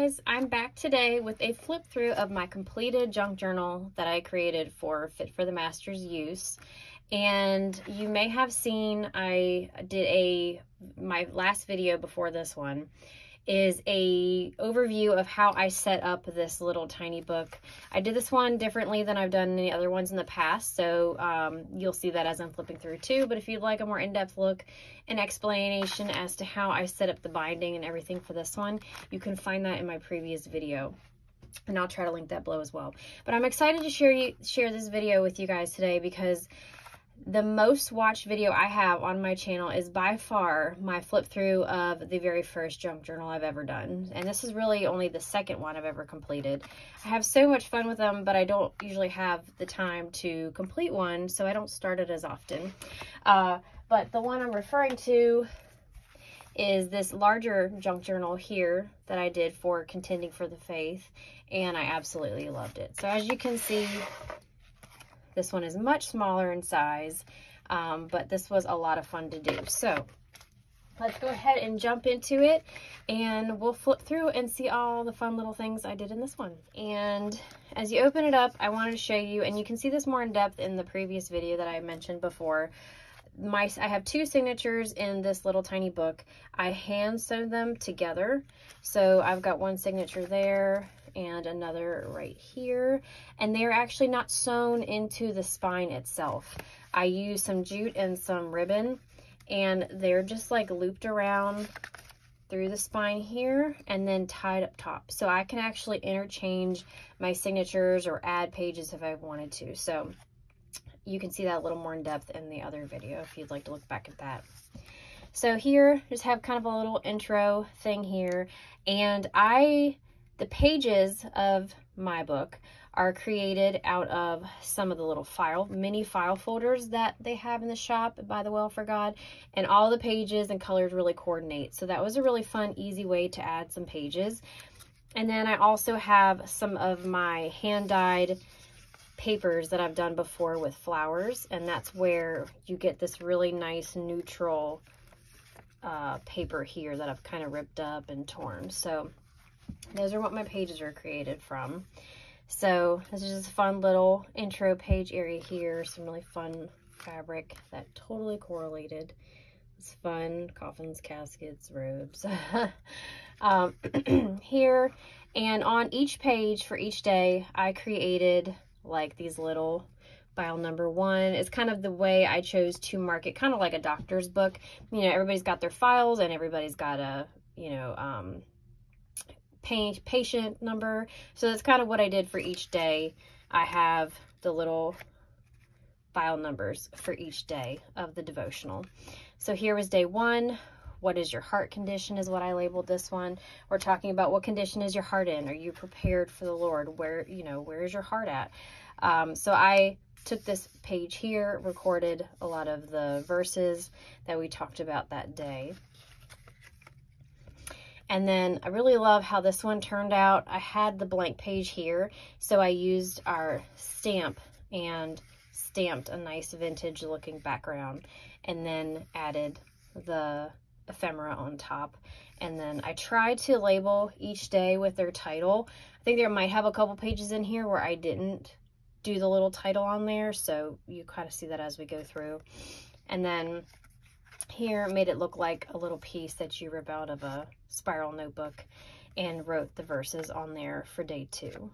guys, I'm back today with a flip through of my completed junk journal that I created for Fit for the Master's use. And you may have seen I did my last video before this one is a overview of how I set up this little tiny book. I did this one differently than I've done any other ones in the past, so you'll see that as I'm flipping through too. But if you'd like a more in-depth look and explanation as to how I set up the binding and everything for this one, you can find that in my previous video. And I'll try to link that below as well. But I'm excited to share this video with you guys today because the most watched video I have on my channel is by far my flip through of the very first junk journal I've ever done. And this is really only the second one I've ever completed. I have so much fun with them, but I don't usually have the time to complete one, so I don't start it as often. But the one I'm referring to is this larger junk journal here that I did for Contending for the Faith, and I absolutely loved it. So as you can see, this one is much smaller in size, but this was a lot of fun to do. So let's go ahead and jump into it, and we'll flip through and see all the fun little things I did in this one. And as you open it up, I wanted to show you, and you can see this more in depth in the previous video that I mentioned before. I have two signatures in this little tiny book. I hand sewed them together. So I've got one signature there and another right here, and they're actually not sewn into the spine itself. I used some jute and some ribbon, and they're just like looped around through the spine here and then tied up top. So I can actually interchange my signatures or add pages if I wanted to. So you can see that a little more in depth in the other video if you'd like to look back at that. So here, just have kind of a little intro thing here, and the pages of my book are created out of some of the little mini file folders that they have in the shop at ByTheWell4God, and all the pages and colors really coordinate. So that was a really fun, easy way to add some pages. And then I also have some of my hand-dyed papers that I've done before with flowers, and that's where you get this really nice neutral paper here that I've kind of ripped up and torn. So those are what my pages are created from. So this is just a fun little intro page area here. Some really fun fabric that totally correlated. It's fun. Coffins, caskets, robes. Here, and on each page for each day, I created like these little file number 1. It's kind of the way I chose to mark it, kind of like a doctor's book. You know, everybody's got their files and everybody's got a, you know, patient number. So that's kind of what I did for each day. I have the little file numbers for each day of the devotional. So here was day 1. What is your heart condition is what I labeled this one. We're talking about what condition is your heart in? Are you prepared for the Lord? Where is your heart at? So I took this page here, recorded a lot of the verses that we talked about that day. And then I really love how this one turned out. I had the blank page here, so I used our stamp and stamped a nice vintage looking background, and then added the ephemera on top. And then I tried to label each day with their title. I think there might have a couple pages in here where I didn't do the little title on there, so you kind of see that as we go through. And then here made it look like a little piece that you rip out of a spiral notebook, and wrote the verses on there for day 2.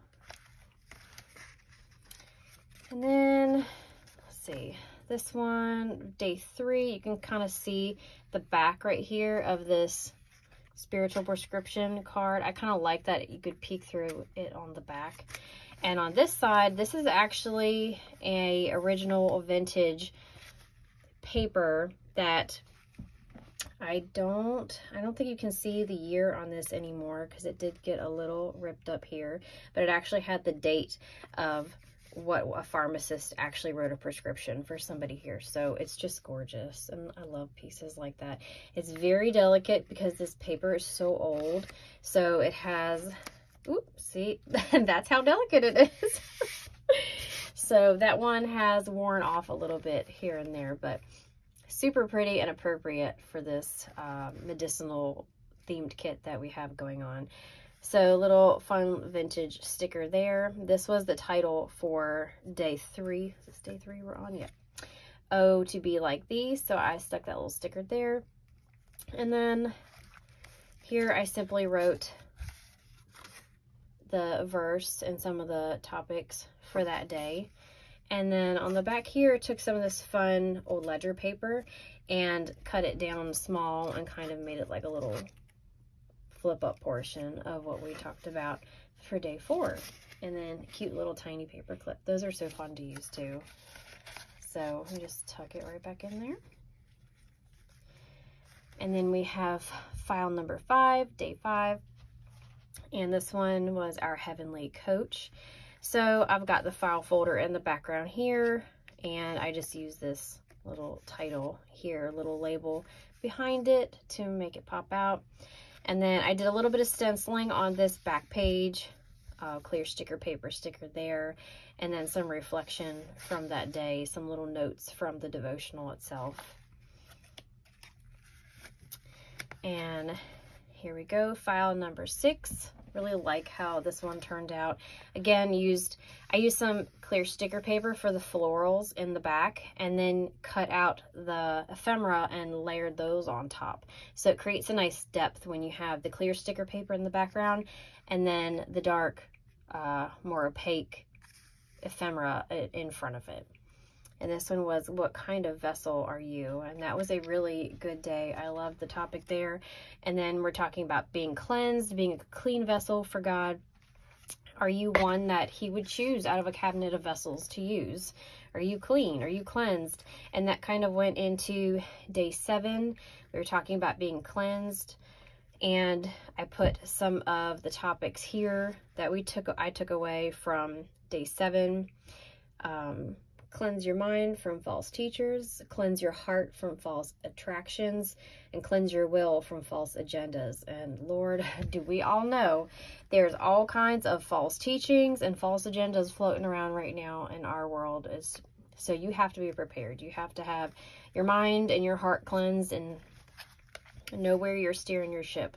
And then let's see, this one, day 3, you can kind of see the back right here of this spiritual prescription card. I kind of like that you could peek through it on the back. And on this side, this is actually a original vintage paper that I don't think you can see the year on this anymore because it did get a little ripped up here, but it actually had the date of what a pharmacist actually wrote a prescription for somebody here. So it's just gorgeous, and I love pieces like that. It's very delicate because this paper is so old, so it has, oops, see, that's how delicate it is. So that one has worn off a little bit here and there, but super pretty and appropriate for this medicinal themed kit that we have going on. So little fun vintage sticker there. This was the title for day 3. Is this day 3 we're on? Yeah. Oh, to be like thee. So I stuck that little sticker there. And then here I simply wrote the verse and some of the topics for that day. And then on the back here, took some of this fun old ledger paper and cut it down small and kind of made it like a little flip up portion of what we talked about for day 4. And then cute little tiny paper clip. Those are so fun to use too. So we just tuck it right back in there. And then we have file number 5, day 5. And this one was our Heavenly Coach. So I've got the file folder in the background here, and I just use this little title here, little label behind it to make it pop out. And then I did a little bit of stenciling on this back page, clear sticker paper sticker there, and then some reflection from that day, some little notes from the devotional itself. And here we go, file number 6. Really like how this one turned out. Again, I used some clear sticker paper for the florals in the back, and then cut out the ephemera and layered those on top. So it creates a nice depth when you have the clear sticker paper in the background and then the dark, more opaque ephemera in front of it. And this one was, what kind of vessel are you? And that was a really good day. I love the topic there. And then we're talking about being cleansed, being a clean vessel for God. Are you one that he would choose out of a cabinet of vessels to use? Are you clean? Are you cleansed? And that kind of went into day 7. We were talking about being cleansed. And I put some of the topics here that I took away from day 7. Cleanse your mind from false teachers, cleanse your heart from false attractions, and cleanse your will from false agendas. And Lord, do we all know there's all kinds of false teachings and false agendas floating around right now in our world. So you have to be prepared. You have to have your mind and your heart cleansed and know where you're steering your ship.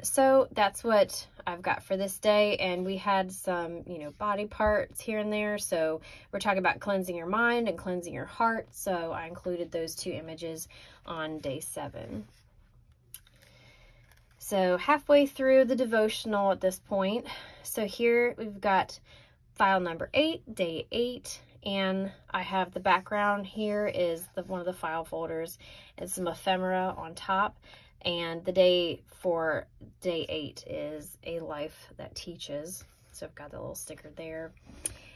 So that's what I've got for this day. And we had some, body parts here and there. So we're talking about cleansing your mind and cleansing your heart. So I included those 2 images on day 7. So halfway through the devotional at this point. So here we've got file number 8, day 8. And I have the background here is one of the file folders and some ephemera on top. And the day for day 8 is a life that teaches. So I've got the little sticker there.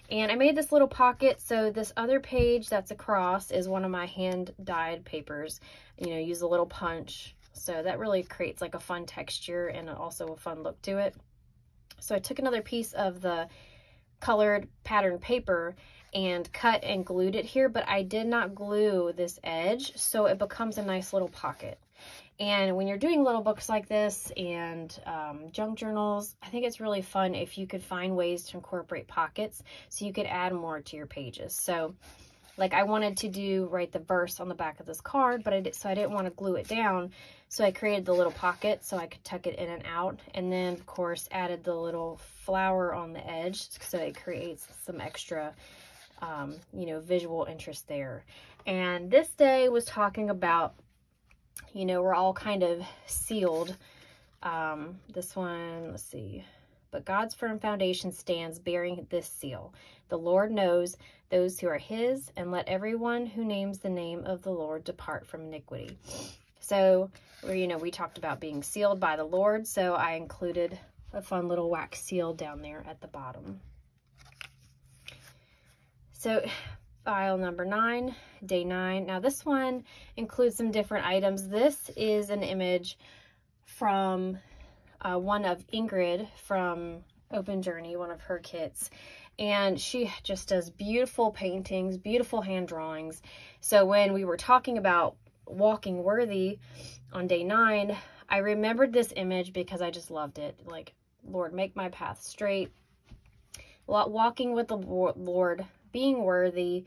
And I made this little pocket. So this other page that's across is one of my hand dyed papers. Use a little punch. So that really creates like a fun texture and also a fun look to it. So I took another piece of the colored pattern paper and cut and glued it here, but I did not glue this edge. So it becomes a nice little pocket. And when you're doing little books like this and junk journals, I think it's really fun if you could find ways to incorporate pockets so you could add more to your pages. So like I wanted to write the verse on the back of this card, but I didn't want to glue it down. So I created the little pocket so I could tuck it in and out. And then of course added the little flower on the edge so it creates some extra, visual interest there. And this day was talking about, we're all kind of sealed. This one, let's see. But God's firm foundation stands bearing this seal. The Lord knows those who are his, and let everyone who names the name of the Lord depart from iniquity. So, we talked about being sealed by the Lord. So I included a fun little wax seal down there at the bottom. So file number 9, day 9. Now this one includes some different items. This is an image from one of Ingrid from Open Journey, one of her kits. And she just does beautiful paintings, beautiful hand drawings. So when we were talking about walking worthy on day 9, I remembered this image because I just loved it. Like, Lord, make my path straight. Walking with the Lord, being worthy.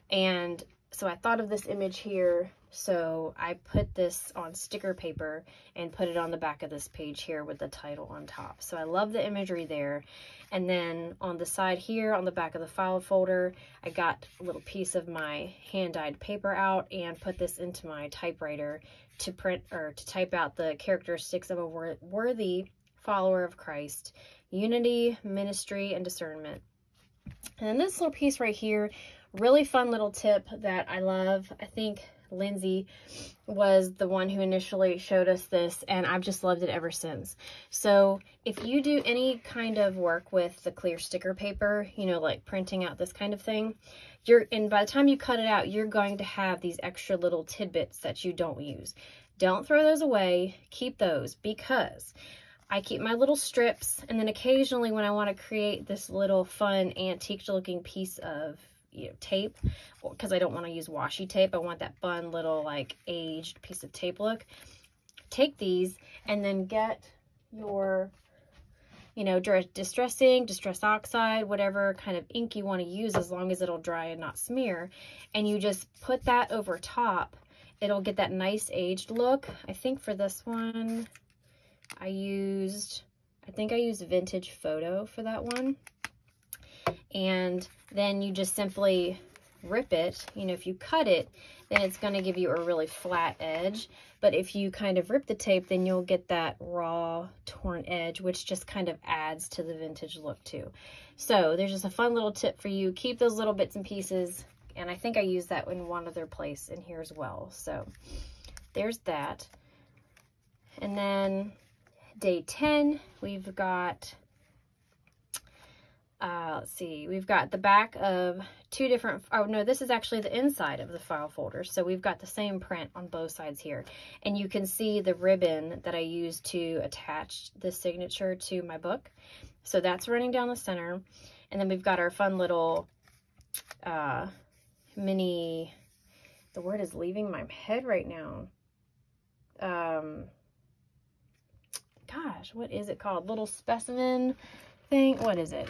And so I thought of this image here. So I put this on sticker paper and put it on the back of this page here with the title on top. So I love the imagery there. And then on the side here, on the back of the file folder, I got a little piece of my hand-dyed paper out and put this into my typewriter to print or to type out the characteristics of a worthy follower of Christ: unity, ministry, and discernment. And then this little piece right here, really fun little tip that I love. I think Lindsay was the one who initially showed us this, and I've just loved it ever since. So if you do any kind of work with the clear sticker paper, you know, like printing out this kind of thing, and by the time you cut it out, you're going to have these extra little tidbits that you don't use. Don't throw those away. Keep those, because I keep my little strips, and then occasionally when I want to create this little fun antique looking piece of tape, because I don't want to use washi tape, I want that fun little like aged piece of tape look. Take these and then get your, you know, distress ink, distress oxide, whatever kind of ink you want to use, as long as it'll dry and not smear, and you just put that over top. It'll get that nice aged look. I think for this one I think I used Vintage Photo for that one. And then you just simply rip it. You know, if you cut it, then it's going to give you a really flat edge. But if you kind of rip the tape, then you'll get that raw, torn edge, which just kind of adds to the vintage look too. So there's just a fun little tip for you. Keep those little bits and pieces. And I think I used that in one other place in here as well. So there's that. And then day 10, we've got... let's see, we've got the back of two different, oh no, this is actually the inside of the file folder. So we've got the same print on both sides here. And you can see the ribbon that I used to attach the signature to my book. So that's running down the center. And then we've got our fun little mini, the word is leaving my head right now. Gosh, what is it called? Little specimen thing. What is it?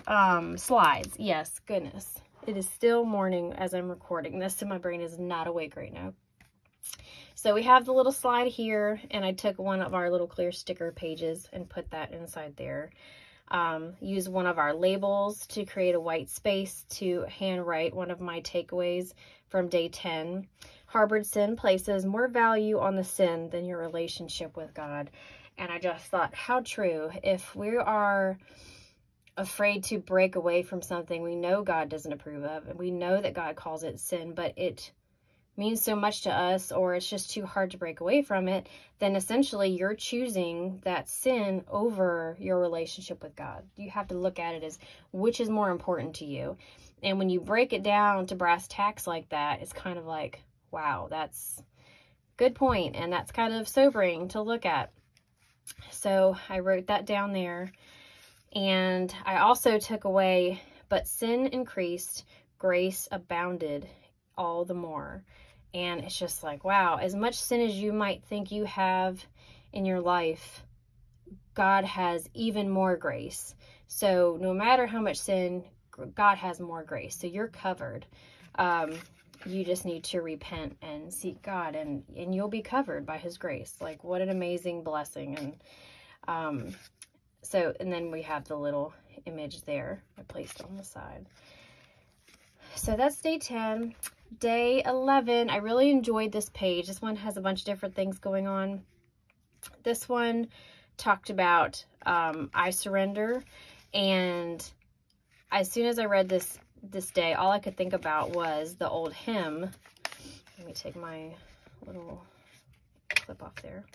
Slides. Yes, goodness. It is still morning as I'm recording this, so my brain is not awake right now. So we have the little slide here, and I took one of our little clear sticker pages and put that inside there. Use one of our labels to create a white space to handwrite one of my takeaways from day 10. Harbored sin places more value on the sin than your relationship with God. And I just thought, how true. If we are afraid to break away from something we know God doesn't approve of, and we know that God calls it sin, but it means so much to us, or it's just too hard to break away from it, then essentially you're choosing that sin over your relationship with God. You have to look at it as which is more important to you. And when you break it down to brass tacks like that, it's kind of like, wow, that's a good point, and that's kind of sobering to look at. So I wrote that down there. And I also took away, but sin increased, grace abounded all the more. And it's just like, wow, as much sin as you might think you have in your life, God has even more grace. So no matter how much sin, God has more grace. So you're covered. You just need to repent and seek God, and you'll be covered by his grace. Like, what an amazing blessing. And so, and then we have the little image there I placed on the side. So that's day 10. Day 11, I really enjoyed this page. This one has a bunch of different things going on. This one talked about I surrender. And as soon as I read this day, all I could think about was the old hymn. Let me take my little clip off there.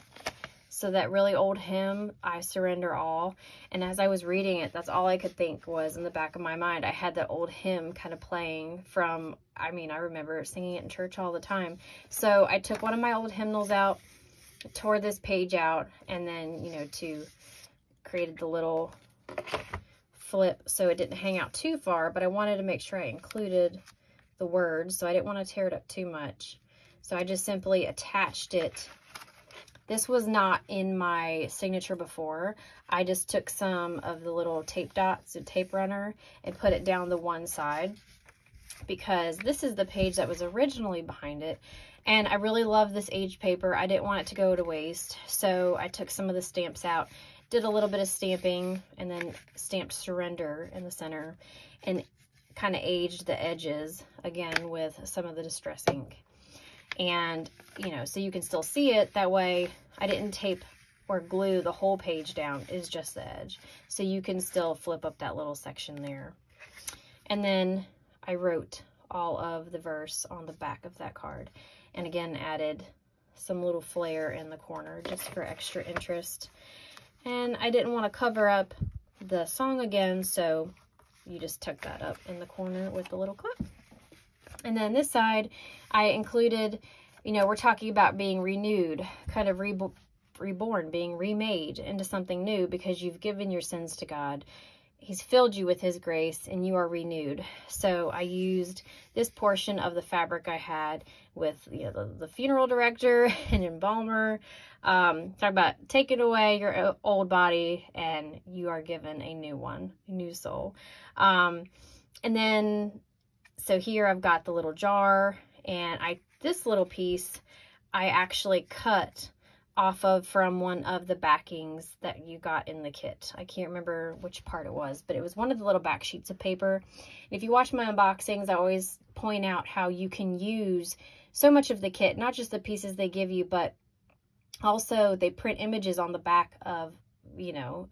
So that really old hymn, I surrender all. And as I was reading it, that's all I could think was in the back of my mind. I had that old hymn kind of playing from, I mean, I remember singing it in church all the time. So I took one of my old hymnals out, tore this page out, and then, you know, created the little flip so it didn't hang out too far, but I wanted to make sure I included the words, so I didn't want to tear it up too much. So I just simply attached it. This was not in my signature before. I just took some of the little tape dots, a tape runner, and put it down the one side, because this is the page that was originally behind it. And I really love this aged paper. I didn't want it to go to waste, so I took some of the stamps out, did a little bit of stamping, and then stamped surrender in the center, and kind of aged the edges again with some of the distress ink. And, you know, so you can still see it. That way I didn't tape or glue the whole page down, is just the edge. So you can still flip up that little section there. And then I wrote all of the verse on the back of that card. And again, added some little flair in the corner just for extra interest. And I didn't want to cover up the song again, so you just tuck that up in the corner with the little clip. And then this side, I included, you know, we're talking about being renewed, kind of reborn, being remade into something new because you've given your sins to God. He's filled you with his grace and you are renewed. So I used this portion of the fabric I had with, you know, the funeral director and embalmer. Talk about taking away your old body and you are given a new one, a new soul. And then, so here I've got the little jar, and this little piece I actually cut off of from one of the backings that you got in the kit. I can't remember which part it was, but it was one of the little back sheets of paper. And if you watch my unboxings, I always point out how you can use so much of the kit, not just the pieces they give you, but also they print images on the back of, you know,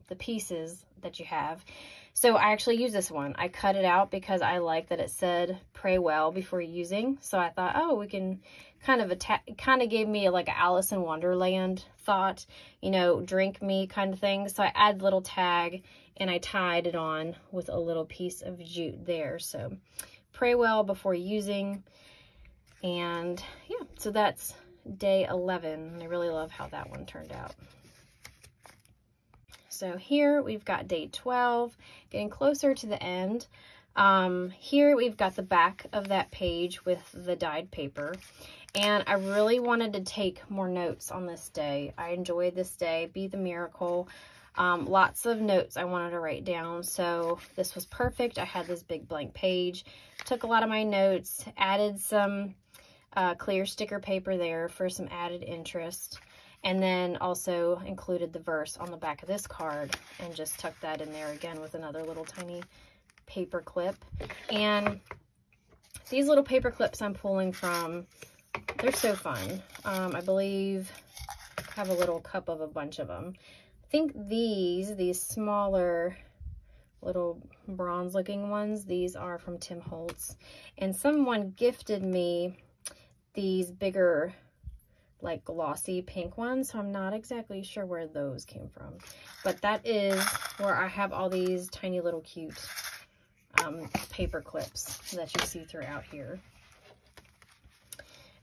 the pieces that you have. So I actually use this one. I cut it out because I like that it said pray well before using. So I thought, oh, we can kind of gave me like an Alice in Wonderland thought, you know, drink me kind of thing. So I added a little tag and I tied it on with a little piece of jute there. So pray well before using. And yeah, so that's day 11. And I really love how that one turned out. So here we've got day 12, getting closer to the end. Here we've got the back of that page with the dyed paper. And I really wanted to take more notes on this day. I enjoyed this day, be the miracle. Lots of notes I wanted to write down. So this was perfect. I had this big blank page, took a lot of my notes, added some clear sticker paper there for some added interest. And then also included the verse on the back of this card and just tucked that in there again with another little tiny paper clip. And these little paper clips I'm pulling from, they're so fun. I believe I have a little cup of a bunch of them. I think these smaller little bronze looking ones, these are from Tim Holtz. And someone gifted me these bigger, like glossy pink ones, so I'm not exactly sure where those came from, but that is where I have all these tiny little cute paper clips that you see throughout here.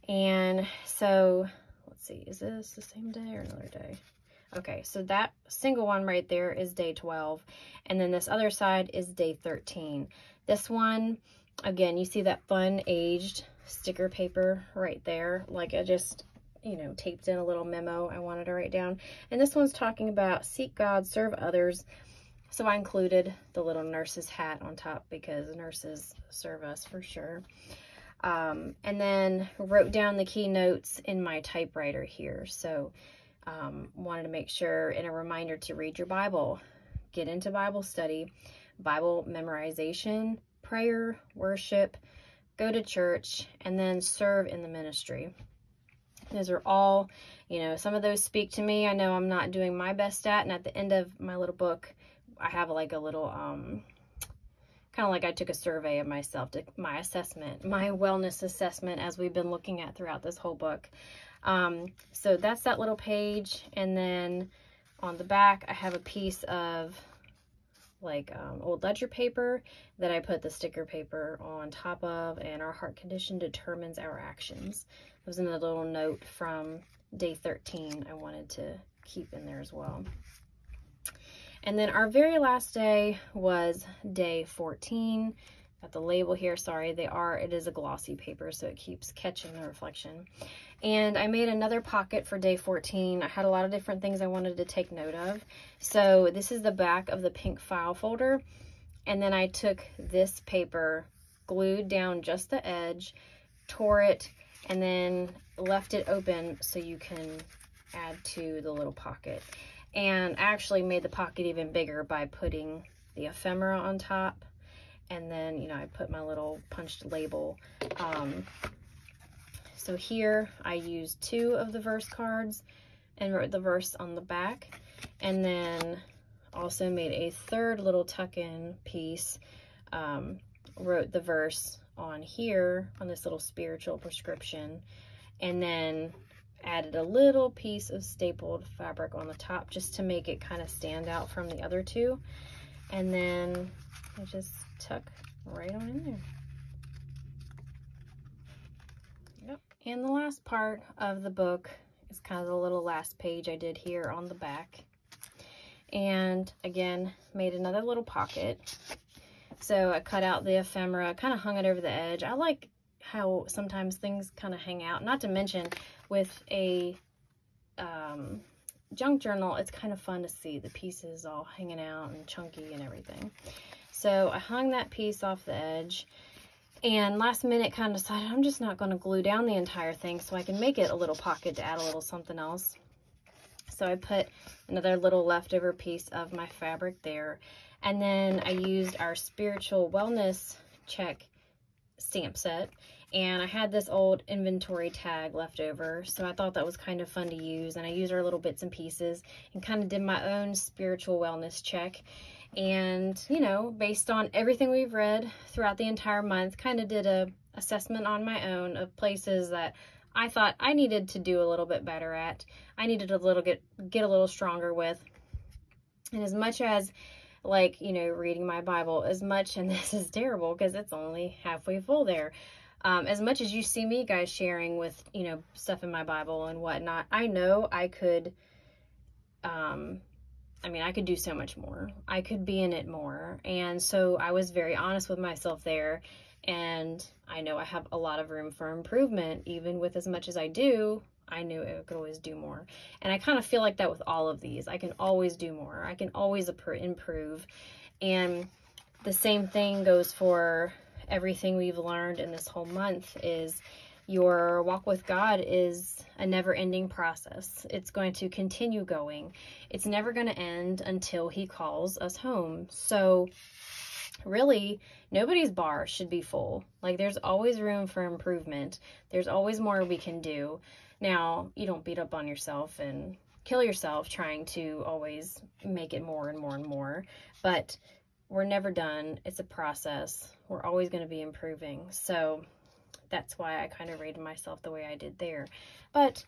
And so let's see, is this the same day or another day? Okay, so that single one right there is day 12, and then this other side is day 13. This one, again, you see that fun aged sticker paper right there, like I just, you know, taped in a little memo I wanted to write down. And this one's talking about seek God, serve others. So I included the little nurse's hat on top because nurses serve us for sure. And then wrote down the key notes in my typewriter here. So wanted to make sure, and a reminder to read your Bible, get into Bible study, Bible memorization, prayer, worship, go to church, and then serve in the ministry. Those are all, you know, some of those speak to me. I know I'm not doing my best at, and at the end of my little book, I have like a little, kind of like I took a survey of myself, my assessment, my wellness assessment as we've been looking at throughout this whole book. So that's that little page. And then on the back, I have a piece of like old ledger paper that I put the sticker paper on top of, and our heart condition determines our actions. It was another little note from day 13 I wanted to keep in there as well. And then our very last day was day 14. Got the label here, sorry, it is a glossy paper, so it keeps catching the reflection. And I made another pocket for day 14. I had a lot of different things I wanted to take note of. So this is the back of the pink file folder. And then I took this paper, glued down just the edge, tore it, and then left it open so you can add to the little pocket. And I actually made the pocket even bigger by putting the ephemera on top, and then, you know, I put my little punched label. So here I used 2 of the verse cards and wrote the verse on the back, and then also made a 3rd little tuck-in piece, wrote the verse on here on this little spiritual prescription, and then added a little piece of stapled fabric on the top just to make it kind of stand out from the other 2, and then I just tuck right on in there. Yep. And the last part of the book is kind of the little last page I did here on the back. And again, made another little pocket. So I cut out the ephemera, kind of hung it over the edge. I like how sometimes things kind of hang out. Not to mention with a junk journal, it's kind of fun to see the pieces all hanging out and chunky and everything. So I hung that piece off the edge, and last minute kind of decided I'm just not going to glue down the entire thing so I can make it a little pocket to add a little something else. So I put another little leftover piece of my fabric there, and then I used our spiritual wellness check stamp set, and I had this old inventory tag left over, so I thought that was kind of fun to use, and I used our little bits and pieces and kind of did my own spiritual wellness check. And, you know, based on everything we've read throughout the entire month, kind of did a assessment on my own of places that I thought I needed to do a little bit better at. I needed a little get a little stronger with. And as much as, like, you know, reading my Bible, as much, and this is terrible because it's only halfway full there, as much as you see me guys sharing with, you know, stuff in my Bible and whatnot, I know I could, I mean, I could do so much more. I could be in it more. And so I was very honest with myself there. And I know I have a lot of room for improvement. Even with as much as I do, I knew I could always do more. And I kind of feel like that with all of these. I can always do more. I can always improve. And the same thing goes for everything we've learned in this whole month. Is your walk with God is a never-ending process. It's going to continue going. It's never going to end until He calls us home. So really, nobody's bar should be full. Like, there's always room for improvement. There's always more we can do. Now, you don't beat up on yourself and kill yourself trying to always make it more and more and more. But we're never done. It's a process. We're always going to be improving. So that's why I kind of rated myself the way I did there. But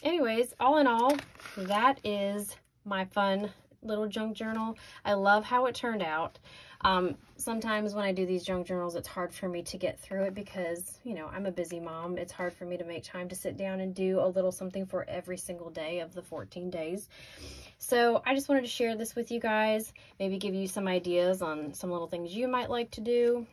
anyways, all in all, that is my fun little junk journal. I love how it turned out. Sometimes when I do these junk journals, it's hard for me to get through it because, you know, I'm a busy mom. It's hard for me to make time to sit down and do a little something for every single day of the 14 days. So I just wanted to share this with you guys, maybe give you some ideas on some little things you might like to do.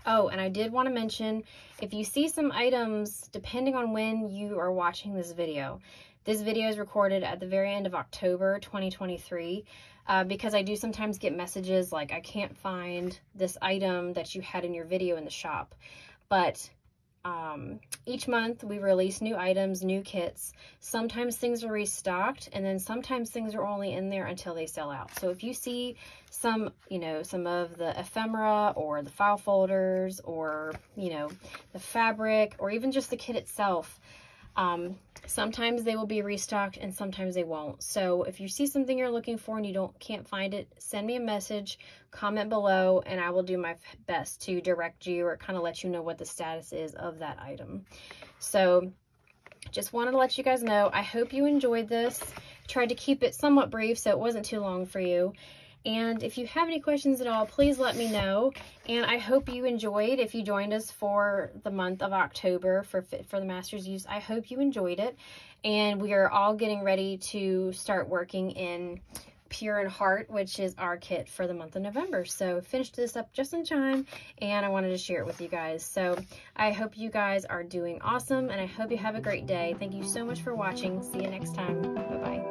Oh, and I did want to mention, if you see some items, depending on when you are watching this video is recorded at the very end of October 2023, because I do sometimes get messages like, I can't find this item that you had in your video in the shop. But each month we release new items, new kits. Sometimes things are restocked, and then sometimes things are only in there until they sell out. So if you see some, you know, some of the ephemera or the file folders or, you know, the fabric or even just the kit itself, sometimes they will be restocked and sometimes they won't. So if you see something you're looking for and you can't find it, send me a message, comment below, and I will do my best to direct you or kind of let you know what the status is of that item. So just wanted to let you guys know. I hope you enjoyed this. Tried to keep it somewhat brief so it wasn't too long for you. And if you have any questions at all, please let me know. And I hope you enjoyed. If you joined us for the month of October for Fit for the Master's Use, I hope you enjoyed it. And we are all getting ready to start working in Pure in Heart, which is our kit for the month of November. So finished this up just in time, and I wanted to share it with you guys. So I hope you guys are doing awesome, and I hope you have a great day. Thank you so much for watching. See you next time. Bye-bye.